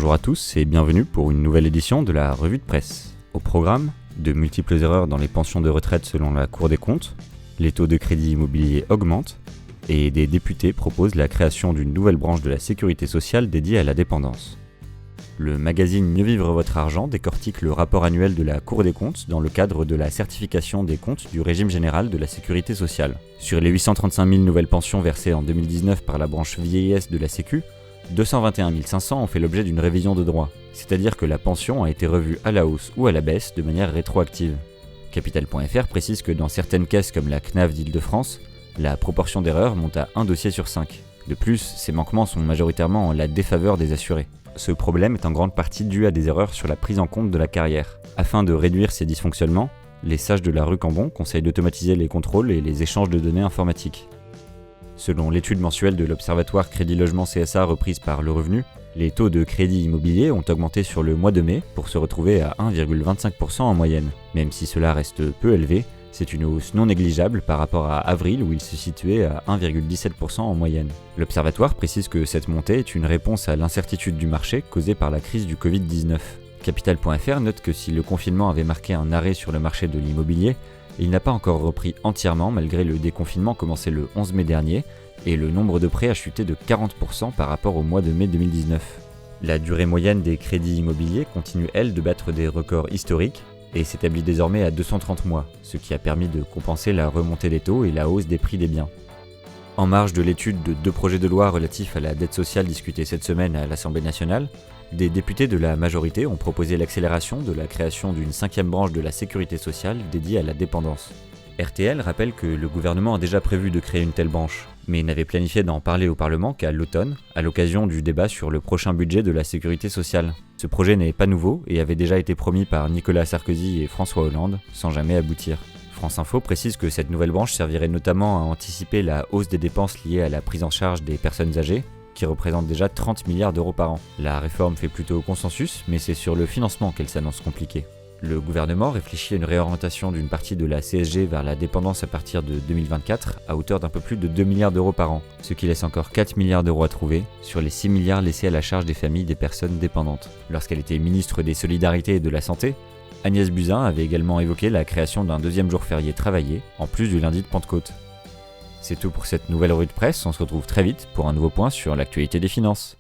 Bonjour à tous et bienvenue pour une nouvelle édition de la revue de presse. Au programme, de multiples erreurs dans les pensions de retraite selon la Cour des comptes, les taux de crédit immobilier augmentent et des députés proposent la création d'une nouvelle branche de la sécurité sociale dédiée à la dépendance. Le magazine Mieux vivre votre argent décortique le rapport annuel de la Cour des comptes dans le cadre de la certification des comptes du régime général de la sécurité sociale. Sur les 835 000 nouvelles pensions versées en 2019 par la branche vieillesse de la Sécu, 221 500 ont fait l'objet d'une révision de droit, c'est-à-dire que la pension a été revue à la hausse ou à la baisse de manière rétroactive. Capital.fr précise que dans certaines caisses comme la CNAV d'Île-de-France, la proportion d'erreurs monte à 1 dossier sur 5. De plus, ces manquements sont majoritairement en la défaveur des assurés. Ce problème est en grande partie dû à des erreurs sur la prise en compte de la carrière. Afin de réduire ces dysfonctionnements, les sages de la rue Cambon conseillent d'automatiser les contrôles et les échanges de données informatiques. Selon l'étude mensuelle de l'Observatoire Crédit Logement CSA reprise par Le Revenu, les taux de crédit immobilier ont augmenté sur le mois de mai pour se retrouver à 1,25% en moyenne. Même si cela reste peu élevé, c'est une hausse non négligeable par rapport à avril où il se situait à 1,17% en moyenne. L'Observatoire précise que cette montée est une réponse à l'incertitude du marché causée par la crise du Covid-19. Capital.fr note que si le confinement avait marqué un arrêt sur le marché de l'immobilier, il n'a pas encore repris entièrement malgré le déconfinement commencé le 11 mai dernier et le nombre de prêts a chuté de 40% par rapport au mois de mai 2019. La durée moyenne des crédits immobiliers continue elle de battre des records historiques et s'établit désormais à 230 mois, ce qui a permis de compenser la remontée des taux et la hausse des prix des biens. En marge de l'étude de 2 projets de loi relatifs à la dette sociale discutés cette semaine à l'Assemblée nationale, des députés de la majorité ont proposé l'accélération de la création d'une 5e branche de la sécurité sociale dédiée à la dépendance. RTL rappelle que le gouvernement a déjà prévu de créer une telle branche, mais n'avait planifié d'en parler au Parlement qu'à l'automne, à l'occasion du débat sur le prochain budget de la sécurité sociale. Ce projet n'est pas nouveau et avait déjà été promis par Nicolas Sarkozy et François Hollande, sans jamais aboutir. France Info précise que cette nouvelle branche servirait notamment à anticiper la hausse des dépenses liées à la prise en charge des personnes âgées, qui représente déjà 30 milliards d'euros par an. La réforme fait plutôt consensus, mais c'est sur le financement qu'elle s'annonce compliquée. Le gouvernement réfléchit à une réorientation d'une partie de la CSG vers la dépendance à partir de 2024 à hauteur d'un peu plus de 2 milliards d'euros par an, ce qui laisse encore 4 milliards d'euros à trouver sur les 6 milliards laissés à la charge des familles des personnes dépendantes. Lorsqu'elle était ministre des Solidarités et de la Santé, Agnès Buzyn avait également évoqué la création d'un 2e jour férié travaillé, en plus du lundi de Pentecôte. C'est tout pour cette nouvelle revue de presse, on se retrouve très vite pour un nouveau point sur l'actualité des finances.